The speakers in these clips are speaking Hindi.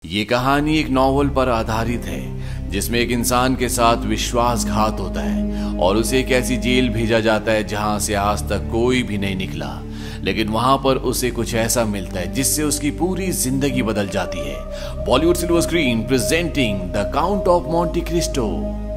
ये कहानी एक नॉवल पर आधारित है जिसमें एक इंसान के साथ विश्वासघात होता है और उसे एक ऐसी जेल भेजा जाता है जहां से आज तक कोई भी नहीं निकला। लेकिन वहां पर उसे कुछ ऐसा मिलता है जिससे उसकी पूरी जिंदगी बदल जाती है। Bollywood silver screen presenting the count of Monte Cristo.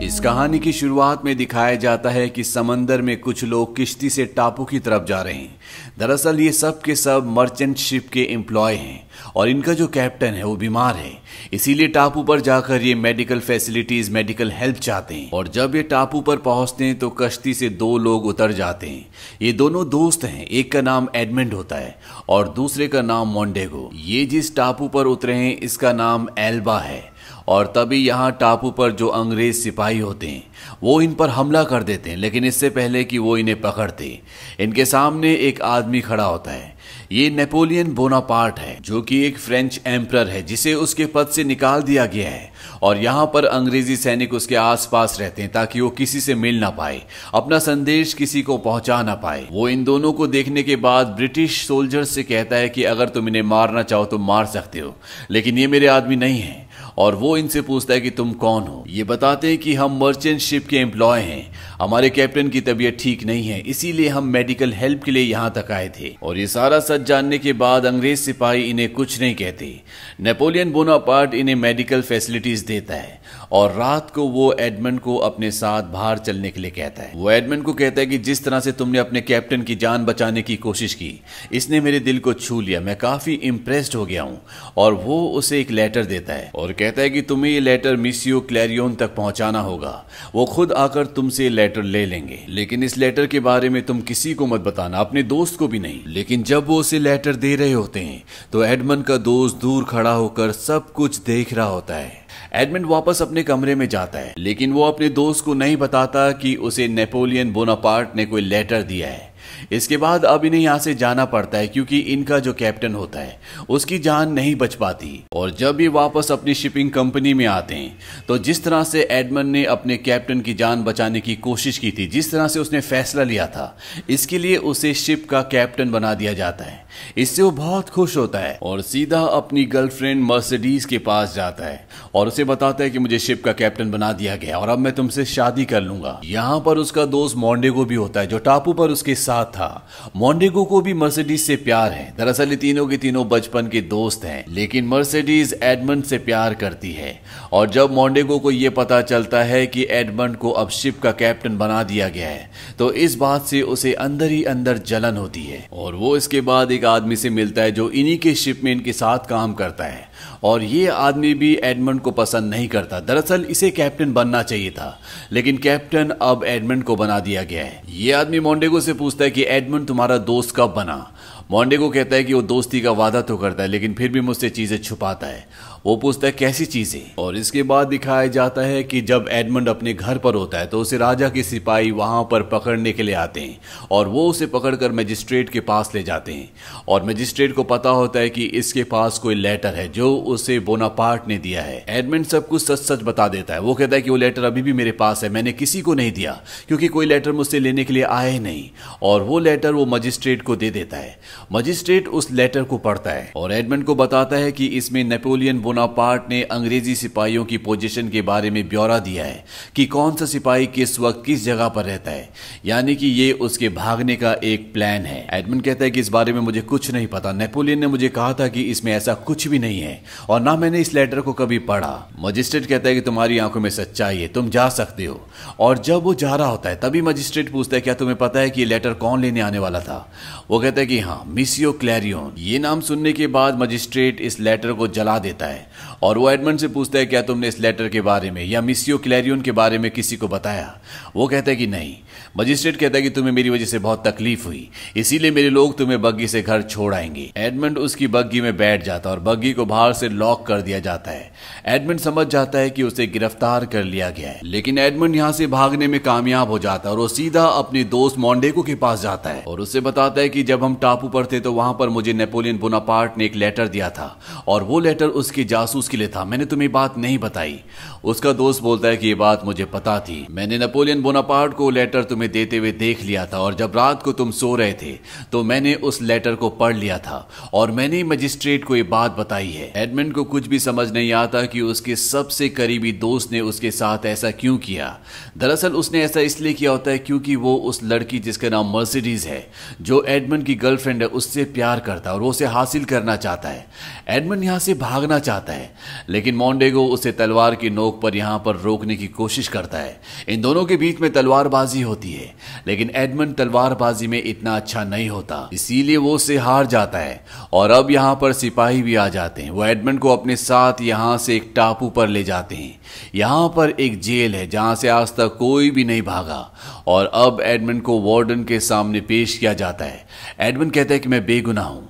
इस कहानी की शुरुआत में दिखाया जाता है कि समंदर में कुछ लोग किश्ती से टापू की तरफ जा रहे हैं। दरअसल ये सब के सब मर्चेंट शिप के एम्प्लॉय हैं और इनका जो कैप्टन है वो बीमार है, इसीलिए टापू पर जाकर ये मेडिकल फैसिलिटीज, मेडिकल हेल्प चाहते हैं। और जब ये टापू पर पहुंचते हैं तो कश्ती से दो लोग उतर जाते हैं। ये दोनों दोस्त हैं, एक का नाम एडमंड होता है और दूसरे का नाम मोंडेगो। ये जिस टापू पर उतरे हैं इसका नाम एल्बा है और तभी यहाँ टापू पर जो अंग्रेज सिपाही होते हैं वो इन पर हमला कर देते हैं। लेकिन इससे पहले कि वो इन्हें पकड़ते, इनके सामने एक आदमी खड़ा होता है। ये नेपोलियन बोनापार्ट है जो कि एक फ्रेंच एम्परर है जिसे उसके पद से निकाल दिया गया है। और यहाँ पर अंग्रेजी सैनिक उसके आसपास रहते हैं ताकि वो किसी से मिल ना पाए, अपना संदेश किसी को पहुंचा ना पाए। वो इन दोनों को देखने के बाद ब्रिटिश सोल्जर्स से कहता है कि अगर तुम इन्हें मारना चाहो तो मार सकते हो, लेकिन ये मेरे आदमी नहीं है। और वो इनसे पूछता है कि तुम कौन हो। ये बताते हैं कि हम मर्चेंट शिप के एम्प्लॉय हैं, हमारे कैप्टन की तबीयत ठीक नहीं है, इसीलिए हम मेडिकल हेल्प के लिए यहाँ तक आए थे। और ये सारा सच जानने के बाद अंग्रेज सिपाही इन्हें कुछ नहीं कहते। नेपोलियन बोनापार्ट इन्हें मेडिकल फैसिलिटीज देता है और रात को वो एडमंड को अपने साथ बाहर चलने के लिए कहता है। वो एडमंड को कहता है कि जिस तरह से तुमने अपने कैप्टन की जान बचाने की कोशिश की, इसने मेरे दिल को छू लिया, मैं काफी इम्प्रेस्ड हो गया हूँ। और वो उसे एक लेटर देता है और कहता है कि तुम्हें ये लेटर मिसियो क्लैरियन तक पहुंचाना होगा, वो खुद आकर तुमसे लेटर ले लेंगे, लेकिन इस लेटर के बारे में तुम किसी को मत बताना, अपने दोस्त को भी नहीं। लेकिन जब वो उसे लेटर दे रहे होते हैं तो एडमंड का दोस्त दूर खड़ा होकर सब कुछ देख रहा होता है। एडमंड वापस अपने कमरे में जाता है लेकिन वो अपने दोस्त को नहीं बताता कि उसे नेपोलियन बोनापार्ट ने कोई लेटर दिया है। इसके बाद अब इन्हें यहाँ से जाना पड़ता है क्योंकि इनका जो कैप्टन होता है उसकी जान नहीं बच पाती। और जब ये वापस अपनी शिपिंग कंपनी में आते हैं तो जिस तरह से एडमंड ने अपने कैप्टन की जान बचाने की कोशिश की थी, जिस तरह से उसने फैसला लिया था, इसके लिए उसे शिप का कैप्टन बना दिया जाता है। इससे वो बहुत खुश होता है और सीधा अपनी गर्लफ्रेंड मर्सिडीज के पास जाता है और उसे बताता है कि मुझे शिप का कैप्टन बना दिया गया और अब मैं तुमसे शादी कर लूंगा। यहाँ पर उसका दोस्त मोंडेगो भी होता है जो टापू पर उसके साथ था। मोंडेगो को भी मर्सिडीज से प्यार है। दरअसल ये तीनों के तीनों बचपन के दोस्त हैं, लेकिन मर्सिडीज एडमंड से प्यार करती है। और जब मोंडेगो को यह पता चलता है कि एडमंड को अब शिप का कैप्टन बना दिया गया है तो इस बात से उसे अंदर ही अंदर जलन होती है। और वो इसके बाद एक आदमी से मिलता है जो इन्हीं के शिप में इनके साथ काम करता है और ये आदमी भी एडमंड को पसंद नहीं करता। दरअसल इसे कैप्टन बनना चाहिए था लेकिन कैप्टन अब एडमंड को बना दिया गया है। ये आदमी मोंडेगो से पूछता है कि एडमंड तुम्हारा दोस्त कब बना। मोंडेगो कहता है कि वो दोस्ती का वादा तो करता है लेकिन फिर भी मुझसे चीजें छुपाता है। वो पूछता है कैसी चीजें। और इसके बाद दिखाया जाता है कि जब एडमंड अपने घर पर होता है तो उसे राजा के सिपाही वहां पर पकड़ने के लिए आते हैं और वो उसे पकड़कर मजिस्ट्रेट के पास ले जाते हैं। और मजिस्ट्रेट को पता होता है कि इसके पास कोई लेटर है जो उसे बोनापार्ट ने दिया है। एडमंड सब कुछ सच सच बता देता है। वो कहता है कि वो लेटर अभी भी मेरे पास है, मैंने किसी को नहीं दिया क्योंकि कोई लेटर मुझसे लेने के लिए आया ही नहीं। और वो लेटर वो मजिस्ट्रेट को दे देता है। मजिस्ट्रेट उस लेटर को पढ़ता है और एडमंड को बताता है कि इसमें नेपोलियन बोनापार्ट ने अंग्रेजी सिपाहियों की पोजीशन के बारे में ब्यौरा दिया है कि कौन सा सिपाही किस वक्त किस जगह पर रहता है, यानी कि ये उसके भागने का एक प्लान है। एडमंड कहता है कि इस बारे में मुझे कुछ नहीं पता, नेपोलियन ने मुझे कहा था कि इसमें ऐसा कुछ भी नहीं है और ना मैंने इस लेटर को कभी पढ़ा। मजिस्ट्रेट कहता है कि तुम्हारी आंखों में सच्चाई है, तुम जा सकते हो। और जब वो जा रहा होता है तभी मजिस्ट्रेट पूछता है क्या तुम्हें पता है कि ये लेटर कौन लेने आने वाला था। वो कहता है कि हाँ, मिसियो क्लैरियन। ये नाम सुनने के बाद मजिस्ट्रेट इस लेटर को जला देता है और वो एडमंड से पूछता है क्या तुमने इस लेटर के बारे में या मिसियो क्लैरियन के बारे में किसी को बताया। वो कहता है कि नहीं। मजिस्ट्रेट कहता है कि तुम्हें मेरी वजह से बहुत तकलीफ हुई, इसीलिए मेरे लोग तुम्हें बग्गी से घर छोड़ आएंगे। एडमंड उसकी बग्गी में बैठ जाता है और बग्गी को बाहर से लॉक कर दिया जाता है। एडमंड समझ जाता है कि उसे गिरफ्तार कर लिया गया है, लेकिन एडमंड यहाँ से भागने में कामयाब हो जाता है और वो सीधा अपने दोस्त मोंडेगो के पास जाता है और उससे बताता है कि जब हम टापू पर थे तो वहां पर मुझे नेपोलियन बोनापार्ट ने एक लेटर दिया था और वो लेटर उसके जासूस के लिए था। मैंने तुम्हें बात नहीं बताई। उसका दोस्त बोलता है कि ये बात मुझे पता थी। मैंने नेपोलियन बोनापार्ट को लेटर तुम्हें देते हुए देख लिया था और जब रात को तुम सो रहे थे तो मैंने उस लेटर को पढ़ लिया था और मैंने मजिस्ट्रेट को ये बात बताई है। एडमंड को कुछ भी समझ नहीं आता कि उसके सबसे करीबी दोस्त ने उसके साथ ऐसा क्यों किया। दरअसल उसने ऐसा इसलिए किया होता है क्योंकि वो उस लड़की जिसका नाम मर्सिडीज है, जो एडमंड की गर्लफ्रेंड है, उससे प्यार करता है और वो उसे हासिल करना चाहता है। एडमंड यहां से भागना चाहता है लेकिन मोंडेगो उसे तलवार की नोक पर यहां पर रोकने की कोशिश करता है। इन दोनों के बीच में तलवारबाजी होती है लेकिन एडमंड तलवारबाजी में इतना अच्छा नहीं होता, इसीलिए वो उससे हार जाता है। और अब यहां पर सिपाही भी आ जाते हैं। वो एडमंड को अपने साथ यहां से एक टापू पर ले जाते हैं। यहां पर एक जेल है जहां से आज तक कोई भी नहीं भागा और अब एडमंड को वार्डन के सामने पेश किया जाता है। एडमंड कहता है कि मैं बेगुनाह हूं।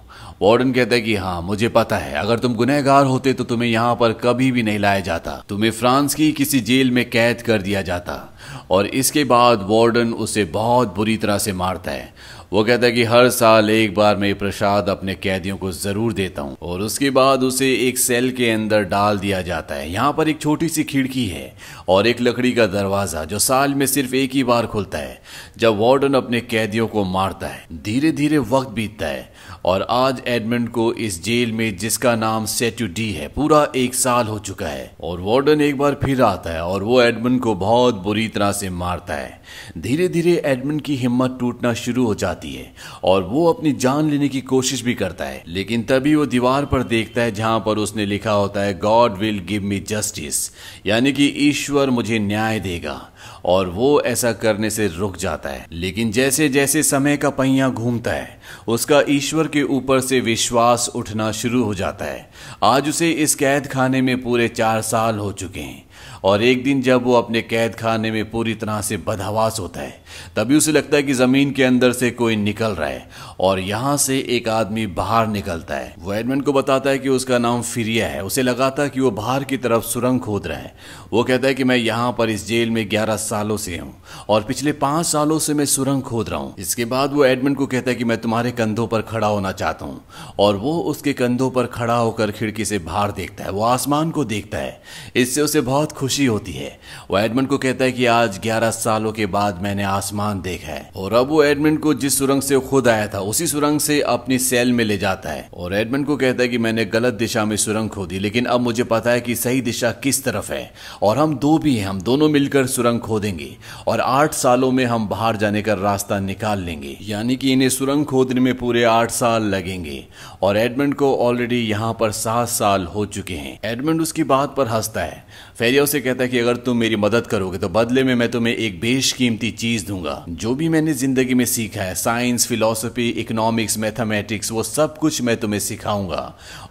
वार्डन कहता है कि हाँ मुझे पता है, अगर तुम गुनहगार होते तो तुम्हें यहाँ पर कभी भी नहीं लाया जाता, तुम्हें फ्रांस की किसी जेल में कैद कर दिया जाता। और इसके बाद वार्डन उसे बहुत बुरी तरह से मारता है। वो कहता है कि हर साल एक बार मैं प्रसाद अपने कैदियों को जरूर देता हूँ और उसके बाद उसे एक सेल के अंदर डाल दिया जाता है। यहाँ पर एक छोटी सी खिड़की है और एक लकड़ी का दरवाजा जो साल में सिर्फ एक ही बार खुलता है जब वार्डन अपने कैदियों को मारता है। धीरे धीरे वक्त बीतता है और आज एडमंड को इस जेल में जिसका नाम सेटू डी है पूरा 1 साल हो चुका है और वार्डन एक बार फिर आता है और वो एडमंड को बहुत बुरी तरह से मारता है। धीरे धीरे एडमंड की हिम्मत टूटना शुरू हो जाती है और वो अपनी जान लेने की कोशिश भी करता है लेकिन तभी वो दीवार पर देखता है जहां पर उसने लिखा होता है God will give me justice, यानी कि ईश्वर मुझे न्याय देगा। और वो ऐसा करने से रुक जाता है लेकिन जैसे जैसे समय का पहिया घूमता है उसका ईश्वर के ऊपर से विश्वास उठना शुरू हो जाता है। आज उसे इस कैद खाने में पूरे 4 साल हो चुके हैं और एक दिन जब वो अपने कैद खाने में पूरी तरह से बदहवास होता है तभी उसे लगता है कि जमीन के अंदर से कोई निकल रहा है और यहाँ से एक आदमी बाहर निकलता है। वो एडमंड को बताता है कि उसका नाम फिरिया है। उसे लगा था कि वो बाहर की तरफ सुरंग खोद रहा है। वो कहता है कि मैं यहाँ पर इस जेल में 11 सालों से हूँ और पिछले 5 सालों से मैं सुरंग खोद रहा हूँ। इसके बाद वो एडमंड को कहता है कि मैं तुम्हारे कंधों पर खड़ा होना चाहता हूँ और वो उसके कंधों पर खड़ा होकर खिड़की से बाहर देखता है। वो आसमान को देखता है, इससे उसे बहुत खुशी होती है। वो एडमंड को कहता है कि आज 11 सालों के बाद मैंने आसमान देखा है और अब वो एडमंड को जिस सुरंग से खुद आया था उसी सुरंग से अपनी सेल में ले जाता है और एडमंड को कहता है कि मैंने गलत दिशा में सुरंग खोदी लेकिन अब मुझे पता है कि सही दिशा किस तरफ है और हम दो भी हैं, हम दोनों मिलकर सुरंग खोदेंगे और 8 सालों में हम बाहर जाने का रास्ता निकाल लेंगे। यानी कि इन्हें सुरंग खोदने में पूरे 8 साल लगेंगे और एडमंड को ऑलरेडी यहाँ पर 7 साल हो चुके हैं। एडमंड उसकी बात पर हंसता है। फेरिया उसे कहता है कि अगर तुम मेरी मदद करोगे तो बदले में मैं तुम्हें एक बेशकीमती चीज दूंगा। जो भी मैंने जिंदगी में सीखा है, साइंस, फिलॉसफी, इकोनॉमिक्स, मैथमेटिक्स, वो सब कुछ मैं तुम्हें सिखाऊंगा।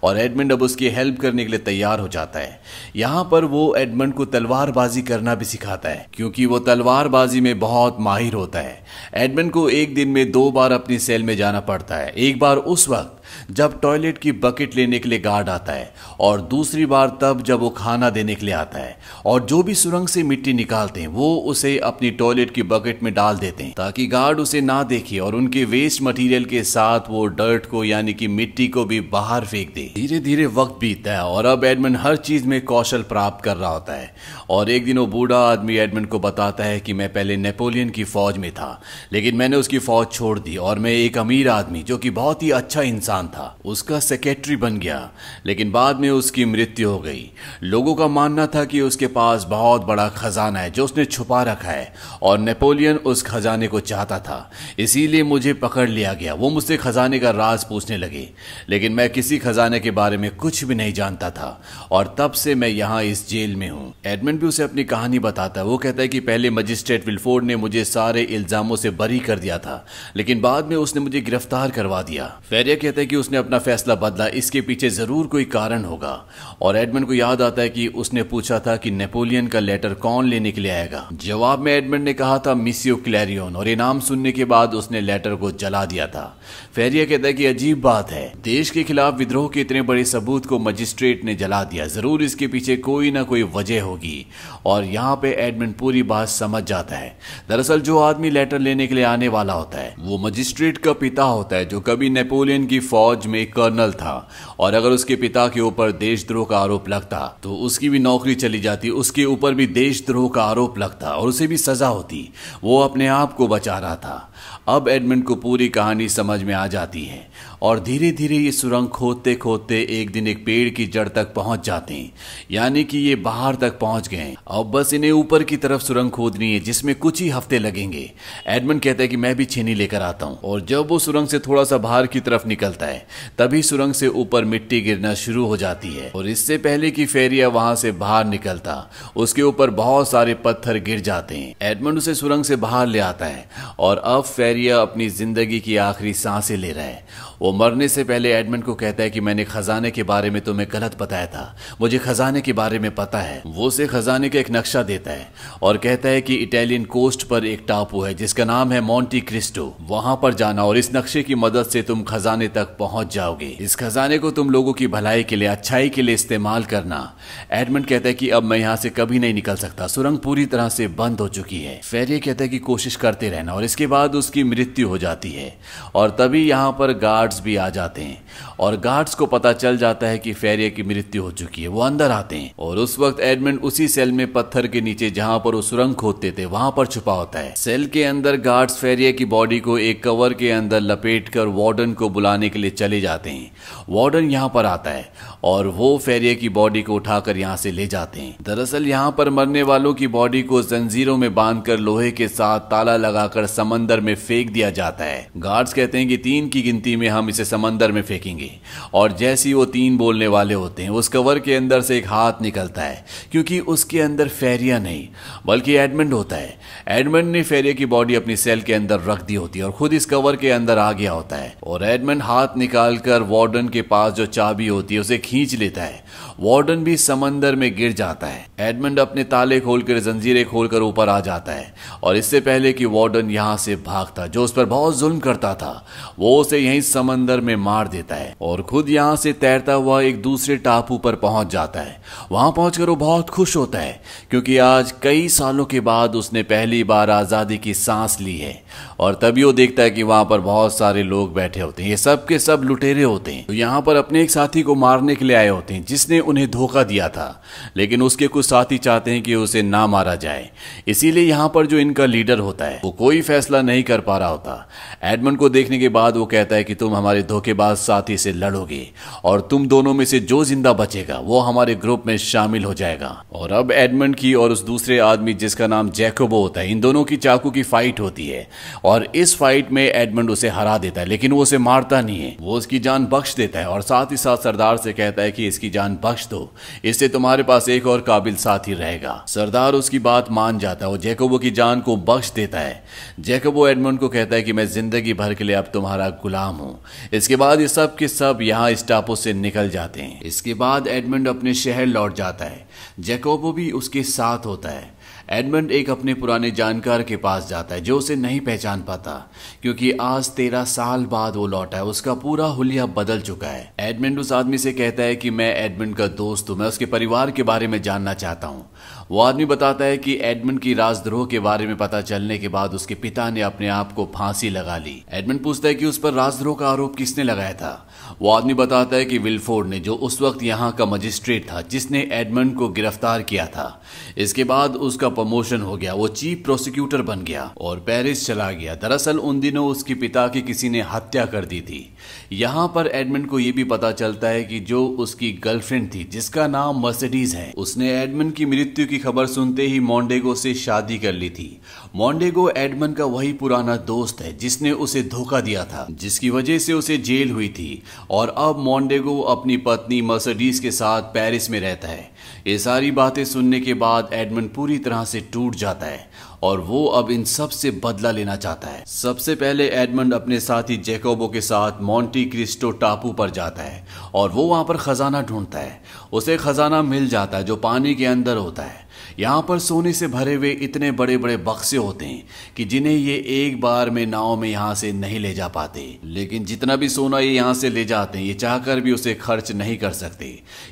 और एडमंड अब उसकी हेल्प करने के लिए तैयार हो जाता है। यहाँ पर वो एडमंड को तलवारबाजी करना भी सिखाता है क्योंकि वो तलवारबाजी में बहुत माहिर होता है। एडमंड को एक दिन में 2 बार अपनी सेल में जाना पड़ता है। एक बार उस वक्त जब टॉयलेट की बकेट लेने के लिए गार्ड आता है और दूसरी बार तब जब वो खाना देने के लिए आता है और जो भी सुरंग से मिट्टी निकालते हैं वो उसे अपनी टॉयलेट की बकेट में डाल देते हैं ताकि गार्ड उसे ना देखे और उनके वेस्ट मटेरियल के साथ वो डर्ट को यानी कि मिट्टी को भी बाहर फेंक दे। धीरे धीरे वक्त बीतता है और अब एडमंड हर चीज में कौशल प्राप्त कर रहा होता है और एक दिन वो बूढ़ा आदमी एडमंड को बताता है कि मैं पहले नेपोलियन की फौज में था लेकिन मैंने उसकी फौज छोड़ दी और मैं एक अमीर आदमी जो कि बहुत ही अच्छा इंसान था उसका सेक्रेटरी बन गया लेकिन बाद में उसकी मृत्यु हो गई। लोगों का मानना था कि उसके पास बहुत बड़ा खजाना है जो उसने छुपा रखा है और नेपोलियन उस खजाने को चाहता था, इसीलिए मुझे पकड़ लिया गया। वो मुझसे खजाने का राज पूछने लगे लेकिन मैं किसी खजाने के बारे में कुछ भी नहीं जानता था और तब से मैं यहाँ इस जेल में हूँ। एडमंड भी उसे अपनी कहानी बताता है। वो कहता है कि पहले मजिस्ट्रेट विल्फोर्ड ने मुझे सारे इल्जामों से बरी कर दिया था लेकिन बाद में उसने मुझे गिरफ्तार करवा दिया। फेरिया कहता है कि उसने अपना फैसला बदला, इसके पीछे जरूर कोई कारण होगा। और एडमंड को याद आता है कि उसने पूछा था कि नेपोलियन का लेटर कौन लेने के लिए आएगा। जवाब में एडमंड ने कहा था मिसियो क्लैरियन, और ये नाम सुनने के बाद उसने लेटर को जला दिया था। फेरिया कहता है कि अजीब बात है, देश के खिलाफ विद्रोह के इतने बड़े सबूत को मजिस्ट्रेट ने जला दिया, जरूर इसके पीछे कोई ना कोई वजह होगी। और यहाँ पे एडमंड पूरी बात समझ जाता है। दरअसल जो आदमी लेटर लेने के लिए आने वाला होता है वो मजिस्ट्रेट का पिता होता है, जो कभी नेपोलियन की फौज में कर्नल था। और अगर उसके पिता के ऊपर देशद्रोह का आरोप लगता तो उसकी भी नौकरी चली जाती, उसके ऊपर भी देशद्रोह का आरोप लगता और उसे भी सजा होती। वो अपने आप को बचा रहा था। अब एडमंड को पूरी कहानी समझ में आ जाती है और धीरे धीरे ये सुरंग खोदते खोदते एक दिन एक पेड़ की जड़ तक पहुंच जाते हैं, यानी कि ये बाहर तक पहुंच गए। अब बस इन्हें ऊपर की तरफ सुरंग खोदनी है, जिसमें कुछ ही हफ्ते लगेंगे। एडमंड कहता है कि मैं भी छेनी लेकर आता हूं। और जब वो सुरंग से थोड़ा सा बाहर की तरफ निकलता है तभी सुरंग से ऊपर मिट्टी गिरना शुरू हो जाती है। और इससे पहले कि फेरिया वहां से बाहर निकलता उसके ऊपर बहुत सारे पत्थर गिर जाते हैं। एडमंड उसे सुरंग से बाहर ले आता है और अब फेरिया अपनी जिंदगी की आखिरी सांसें ले रहा है। वो मरने से पहले एडमंड को कहता है कि मैंने खजाने के बारे में तुम्हें गलत बताया था, मुझे खजाने के बारे में पता है। वो उसे खजाने का एक नक्शा देता है और कहता है कि इटालियन कोस्ट पर एक टापू है जिसका नाम है मोंटी क्रिस्टो, वहां पर जाना और इस नक्शे की मदद से तुम खजाने तक पहुंच जाओगे। इस खजाने को तुम लोगों की भलाई के लिए, अच्छाई के लिए इस्तेमाल करना। एडमंड कहता है कि अब मैं यहाँ से कभी नहीं निकल सकता, सुरंग पूरी तरह से बंद हो चुकी है। फेरिया कहता है कि कोशिश करते रहना। और इसके बाद उसकी मृत्यु हो जाती है। और तभी यहाँ पर गार्ड्स भी आ जाते हैं और गार्ड्स को पता चल जाता है कि फेरिया की मृत्यु हो चुकी है। वो अंदर आते हैं और उस वक्त एडमंड उसी सेल में पत्थर के नीचे जहां पर वो सुरंग खोदते थे वहां पर छुपा होता है। सेल के अंदर गार्ड्स फेरिया की बॉडी को एक कवर के अंदर लपेटकर वार्डन को बुलाने के लिए चले जाते हैं। वार्डन यहां पर आता है और वो फेरिया की बॉडी को उठाकर यहां से ले जाते हैं। दरअसल यहां पर मरने वालों की बॉडी को जंजीरों में बांधकर लोहे के साथ ताला लगाकर समंदर में फेंक दिया जाता है। गार्ड्स कहते हैं कि 3 की गिनती में हम इसे समंदर में फेंकेंगे। और जैसे ही वो 3 बोलने वाले होते हैं उस कवर के अंदर से एक हाथ निकलता है, क्योंकि उसके अंदर फेरिया नहीं बल्कि एडमंड होता है। एडमंड ने फेरिया की बॉडी अपनी सेल के अंदर रख दी होती है और खुद इस कवर के अंदर आ गया होता है। और एडमंड हाथ निकालकर वार्डन के पास जो चाबी होती है उसे खींच लेता है। वार्डन भी समंदर में गिर जाता है। एडमंड अपने ताले खोलकर, जंजीरें खोलकर ऊपर आ जाता है और इससे पहले कि वार्डन यहां से भागता, जो उस पर बहुत जुल्म करता था, वो उसे यहीं समंदर में मार देता है और खुद यहां से तैरता हुआ एक दूसरे टापू पर पहुंच जाता है। वहां पहुंचकर वो बहुत खुश होता है क्योंकि आज कई सालों के बाद उसने पहली बार आजादी की सांस ली है। और तभी वो देखता है कि वहां पर बहुत सारे लोग बैठे होते हैं, ये सब के सब लुटेरे होते हैं, तो यहाँ पर अपने एक साथी को मारने के लिए आए होते हैं जिसने उन्हें धोखा दिया था। लेकिन उसके कुछ साथी चाहते हैं कि उसे ना मारा जाए, इसीलिए यहाँ पर जो इनका लीडर होता है वो कोई फैसला नहीं कर पा रहा होता। एडमंड को देखने के बाद वो कहता है कि तुम हमारे धोखेबाज साथी से लड़ोगे और तुम दोनों में से जो जिंदा बचेगा वो हमारे ग्रुप में शामिल हो जाएगा। और अब एडमंड की और उस दूसरे आदमी जिसका नाम जैकोबो होता है, इन दोनों की चाकू की फाइट होती है और इस फाइट में एडमंड उसे हरा देता है, लेकिन वो उसे मारता नहीं है, वो उसकी जान बख्श देता है और साथ ही साथ सरदार से कहता है कि इसकी जान बख्श दो, इससे तुम्हारे पास एक और काबिल साथी रहेगा। सरदार उसकी बात मान जाता है और जैकोबो की जान को बख्श देता है। जैकोबो एडमंड को कहता है कि मैं जिंदगी भर के लिए अब तुम्हारा गुलाम हूं। इसके बाद ये सब के सब यहाँ इस टापू से निकल जाते हैं। इसके बाद एडमंड अपने शहर लौट जाता है। जैकोबो भी उसके साथ होता है। एडमंड एक अपने पुराने जानकार के पास जाता है जो उसे नहीं पहचान पाता, क्योंकि आज 13 साल बाद वो लौटा है, उसका पूरा हुलिया बदल चुका है। एडमंड उस आदमी से कहता है कि मैं एडमंड का दोस्त हूं, मैं उसके परिवार के बारे में जानना चाहता हूं। वो आदमी बताता है कि एडमंड की राजद्रोह के बारे में पता चलने के बाद उसके पिता ने अपने आप को फांसी लगा ली। एडमंड पूछता है कि उस पर राजद्रोह का आरोप किसने लगाया था। वो आदमी बताता है कि विल्फोर्ड ने, जो उस वक्त यहाँ का मजिस्ट्रेट था जिसने एडमंड को गिरफ्तार किया था। इसके बाद उसका प्रमोशन हो गया, वो चीफ प्रोसिक्यूटर बन गया और पेरिस चला गया। दरअसल उन दिनों उसके पिता की किसी ने हत्या कर दी थी। यहाँ पर एडमंड को यह भी पता चलता है कि जो उसकी गर्लफ्रेंड थी जिसका नाम मर्सिडीज है, उसने एडमंड की मृत्यु की खबर सुनते ही मोंडेगो से शादी कर ली थी। मोंडेगो एडमंड का वही पुराना दोस्त है जिसने उसे धोखा दिया था, जिसकी वजह से उसे जेल हुई थी। और अब मोंडेगो अपनी पत्नी मर्सिडीज के साथ पेरिस में रहता है। ये सारी बातें सुनने के बाद एडमंड पूरी तरह से टूट जाता है और वो अब इन सब से बदला लेना चाहता है। सबसे पहले एडमंड अपने साथी जैकोबो के साथ मोंटी क्रिस्टो टापू पर जाता है और वो वहां पर खजाना ढूंढता है। उसे खजाना मिल जाता है जो पानी के अंदर होता है। यहाँ पर सोने से भरे हुए इतने बड़े बड़े बक्से होते हैं कि जिन्हें ये एक बार में नाव में यहाँ से नहीं ले जा पाते, लेकिन जितना भी सोना ये यहाँ से ले जाते हैं ये चाहकर भी उसे खर्च नहीं कर सकते।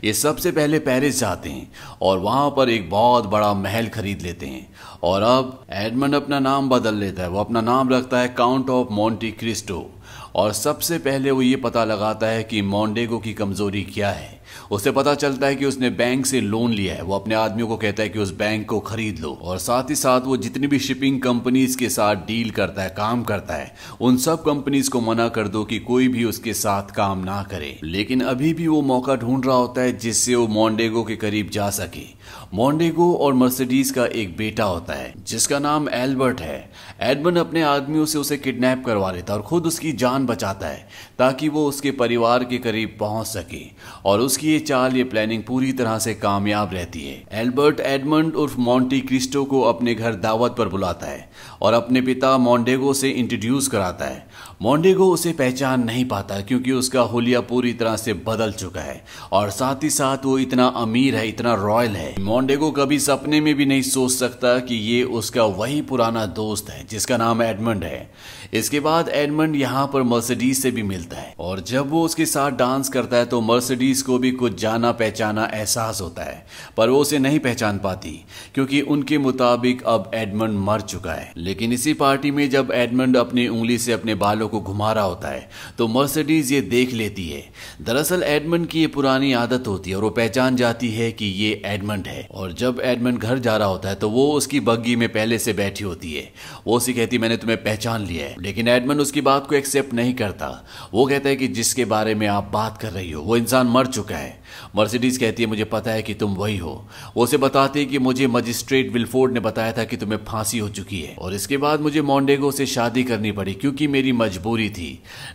ये सबसे पहले पेरिस जाते हैं और वहाँ पर एक बहुत बड़ा महल खरीद लेते हैं और अब एडमंड अपना नाम बदल लेता है। वो अपना नाम रखता है काउंट ऑफ मोंटी क्रिस्टो और सबसे पहले वो ये पता लगाता है कि मोंडेगो की कमजोरी क्या है। उसे पता चलता है कि उसने बैंक से लोन लिया है। वो अपने आदमियों को कहता है कि उस बैंक को खरीद लो और साथ ही साथ वो जितनी भी शिपिंग कंपनीज के साथ डील करता है, काम करता है, उन सब कंपनीज को मना कर दो कि कोई भी उसके साथ काम ना करे। लेकिन अभी भी वो मौका ढूंढ रहा होता है जिससे वो मोंडेगो के करीब जा सके। मोंडेगो और मर्सिडीज का एक बेटा होता है जिसका नाम एल्बर्ट है। एडमंड अपने आदमियों से उसे किडनैप करवा लेता है और खुद उसकी जान बचाता है ताकि वो उसके परिवार के करीब पहुंच सके और उसकी ये चाल, ये प्लानिंग पूरी तरह से कामयाब रहती है। एल्बर्ट एडमंड उर्फ मोंटी क्रिस्टो को अपने घर दावत पर बुलाता है और अपने पिता मोंडेगो से इंट्रोड्यूस कराता है। मोंडेगो उसे पहचान नहीं पाता क्योंकि उसका हुलिया पूरी तरह से बदल चुका है और साथ ही साथ वो इतना अमीर है, इतना रॉयल है। मोंडेगो कभी सपने में भी नहीं सोच सकता कि ये उसका वही पुराना दोस्त है जिसका नाम एडमंड है। इसके बाद एडमंड यहाँ पर मर्सिडीज से भी मिलता है और जब वो उसके साथ डांस करता है तो मर्सिडीज को भी कुछ जाना पहचाना एहसास होता है, पर वो उसे नहीं पहचान पाती क्योंकि उनके मुताबिक अब एडमंड मर चुका है। लेकिन इसी पार्टी में जब एडमंड अपनी उंगली से अपने बालों को घुमा रहा होता है तो मर्सिडीज ये देख लेती है। दरअसल एडमंड की ये पुरानी आदत होती है और वो पहचान जाती है कि ये एडमंड है। और जब एडमंड घर जा रहा होता है तो वो उसकी बग्गी में पहले से बैठी होती है। वो उसे कहती मैंने तुम्हें पहचान लिया है, लेकिन एडमंड उसकी बात को एक्सेप्ट नहीं करता। वो कहता है कि जिसके बारे में आप बात कर रही हो वो इंसान मर चुका है। मर्सिडीज कहती है मुझे पता है कि तुम वही हो। वो उसे बताती है कि मुझे मजिस्ट्रेट विल्फोर्ड ने बताया था कि तुम्हें फांसी हो चुकी है और इसके बाद मुझे मोंडेगो से शादी करनी पड़ी क्योंकि मेरी मजबूरी थी।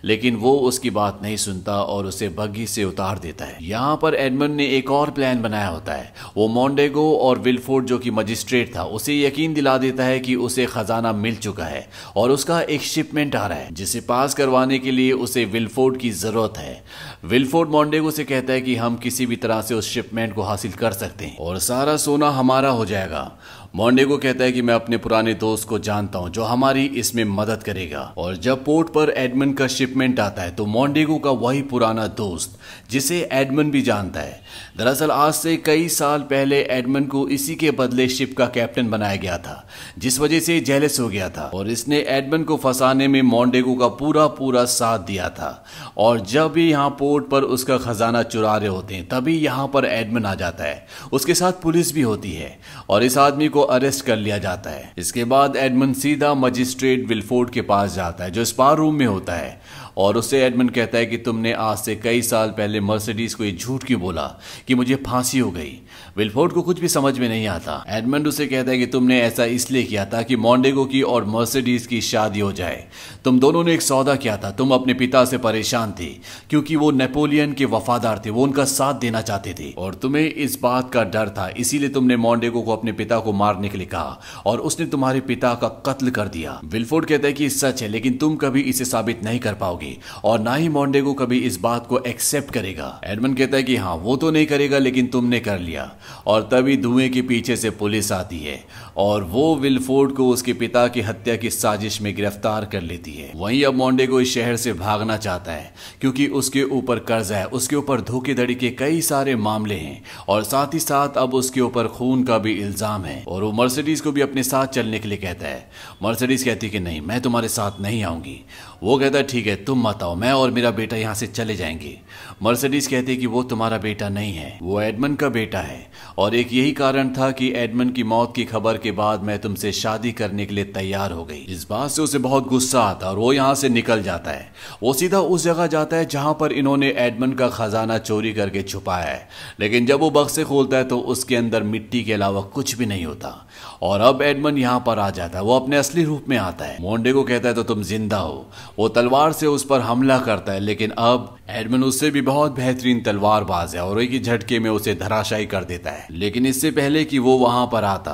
लेकिन वो उसकी बात नहीं सुनता और उसे बग्गी से उतार देता है। यहाँ पर एडमंड ने एक और प्लान बनाया होता है। वो मोंडेगो और विल्फोर्ड जो कि मजिस्ट्रेट था उसे यकीन दिला देता है कि उसे खजाना मिल चुका है और उसका एक शिपमेंट आ रहा है जिसे पास करवाने के लिए उसे विल्फोर्ड की जरूरत है। विल्फोर्ड मोंडेगो से कहता है कि हम किसी भी तरह से उस शिपमेंट को हासिल कर सकते हैं और सारा सोना हमारा हो जाएगा। मोंडेगो कहता है कि मैं अपने पुराने दोस्त को जानता हूं जो हमारी इसमें मदद करेगा। और जब पोर्ट पर एडमंड का शिपमेंट आता है तो मोंडेगो का वही पुराना दोस्त जिसे एडमंड भी जानता है। दरअसल आज से कई साल पहले एडमंड को इसी के बदले शिप का कैप्टन बनाया गया था जिस वजह से जेलस हो गया था और इसने एडमंड को फंसाने में मोंडेगो का पूरा पूरा साथ दिया था। और जब भी यहाँ पोर्ट पर उसका खजाना चुरा रहे होते हैं तभी यहाँ पर एडमंड आ जाता है। उसके साथ पुलिस भी होती है और इस आदमी को अरेस्ट कर लिया जाता है। इसके बाद एडमंड सीधा मजिस्ट्रेट विल्फोर्ड के पास जाता है जो स्पा रूम में होता है और उससे एडमंड कहता है कि तुमने आज से कई साल पहले मर्सिडीज को ये झूठ क्यों बोला कि मुझे फांसी हो गई। विल्फोर्ड को कुछ भी समझ में नहीं आता। एडमंड उसे कहता है कि तुमने ऐसा इसलिए किया था कि मोंडेगो की और मर्सिडीज की शादी हो जाए। तुम दोनों ने एक सौदा किया था। तुम अपने पिता से परेशान थे क्योंकि वो नेपोलियन के वफादार थे, वो उनका साथ देना चाहते थे और तुम्हें इस बात का डर था, इसीलिए तुमने मोंडेगो को अपने पिता को मारने के लिए कहा और उसने तुम्हारे पिता का कत्ल कर दिया। विल्फोर्ड कहता है कि सच है लेकिन तुम कभी इसे साबित नहीं कर पाओगे और ना ही मोंडेगो कभी इस बात को एक्सेप्ट करेगा। एडमंड कहता है कि हाँ वो तो नहीं करेगा लेकिन तुमने कर लिया। और तभी धुएं के पीछे से पुलिस आती है और वो विल्फोर्ड को उसके पिता की हत्या की साजिश में गिरफ्तार कर लेती है। वहीं अब मोंडेगो इस शहर से भागना चाहता है क्योंकि उसके ऊपर कर्जा है, उसके ऊपर धोखेधड़ी के कई सारे मामले हैं और साथ ही साथ अब उसके ऊपर खून का भी इल्जाम है। और वो मर्सिडीज को भी अपने साथ चलने के लिए कहता है। मर्सिडीज कहती है कि नहीं मैं तुम्हारे साथ नहीं आऊंगी। वो कहता है ठीक है तुम मत आओ, मैं और मेरा बेटा यहाँ से चले जाएंगे। मर्सिडीज कहती है कि वो तुम्हारा बेटा नहीं है, वो एडमंड का बेटा है और एक यही कारण था कि एडमंड की मौत की खबर के बाद मैं तुमसे शादी करने के लिए तैयार हो गई। इस बात से उसे बहुत गुस्सा आता है और वो यहाँ से निकल जाता है। वो सीधा उस जगह जाता है जहां पर इन्होंने एडमंड का खजाना चोरी करके छुपाया है। लेकिन जब वो बक्से खोलता है तो उसके अंदर मिट्टी के अलावा कुछ भी नहीं होता और अब एडमंड यहाँ पर आ जाता है। वो अपने असली रूप में आता है। मोंडेगो कहता है तो तुम जिंदा हो। वो तलवार से उस पर हमला करता है, लेकिन अब एडमंड उससे भी बहुत बेहतरीन तलवारबाज है और एक ही झटके में उसे धराशायी कर देता है। लेकिन इससे पहले कि वो वहां पर आता,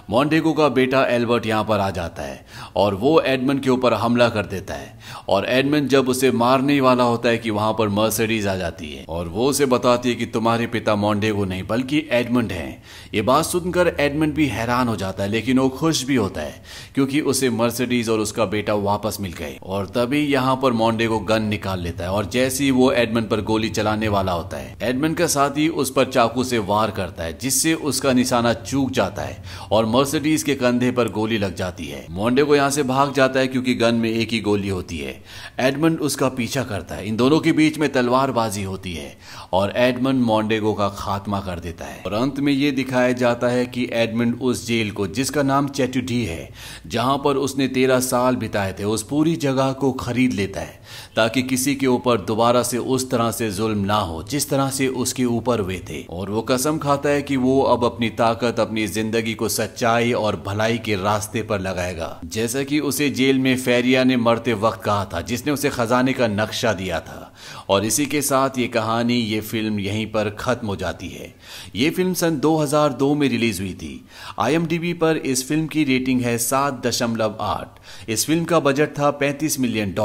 मोंटेगो का बेटा एल्बर्ट यहाँ पर आ जाता है और वो एडमंड के ऊपर हमला कर देता है। और एडमंड जब उसे मारने वाला होता है कि वहां पर मर्सिडीज आ जाती है और वो उसे बताती है कि तुम्हारे पिता मोंटेगो नहीं बल्कि एडमंड हैं। ये बात सुनकर एडमंड भी हैरान हो जाता है, लेकिन वो खुश भी होता है क्योंकि उसे मर्सिडीज और उसका बेटा वापस मिल गए। और तभी यहाँ पर मोंटेगो गन निकाल लेता है और जैसे ही वो एडमंड पर गोली चलाने वाला होता है, एडमंड का साथी उस पर चाकू से वार करता है जिससे उसका निशाना चूक जाता है और मर्सिडीज के कंधे पर गोली लग जाती है। मोंटेगो यहाँ से भाग जाता है क्योंकि गन में एक ही गोली होती है। एडमंड उसका पीछा करता है। इन दोनों के बीच में तलवारबाजी होती है और एडमंड मोंटेगो का खात्मा कर देता है। और अंत में ये दिखाया जाता है कि एडमंड उस जेल को, जिसका नाम चैटुडी है, जहां पर उसने 13 साल बिताए थे, उस पूरी जगह को खरीद लेता है ताकि किसी के ऊपर दोबारा से उस तरह से जुल्म ना हो जिस तरह से उसके ऊपर हुए थे। और वो कसम खाता है कि वो अब अपनी ताकत, अपनी जिंदगी को सच्चाई और भलाई के रास्ते पर लगाएगा, जैसा कि उसे जेल में फेरिया ने मरते वक्त कहा था, जिसने उसे खजाने का नक्शा दिया था। और इसी के साथ ये कहानी, ये फिल्म यहीं पर खत्म हो जाती है। ये फिल्म सन 2002 में रिलीज हुई थी। IMDb पर इस फिल्म की रेटिंग है 7.8। इस फिल्म का बजट था $35 मिलियन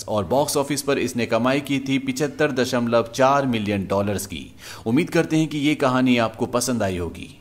और बॉक्स ऑफिस पर इसने कमाई की थी $75.4 मिलियन की। उम्मीद करते हैं कि ये कहानी आपको पसंद आई होगी।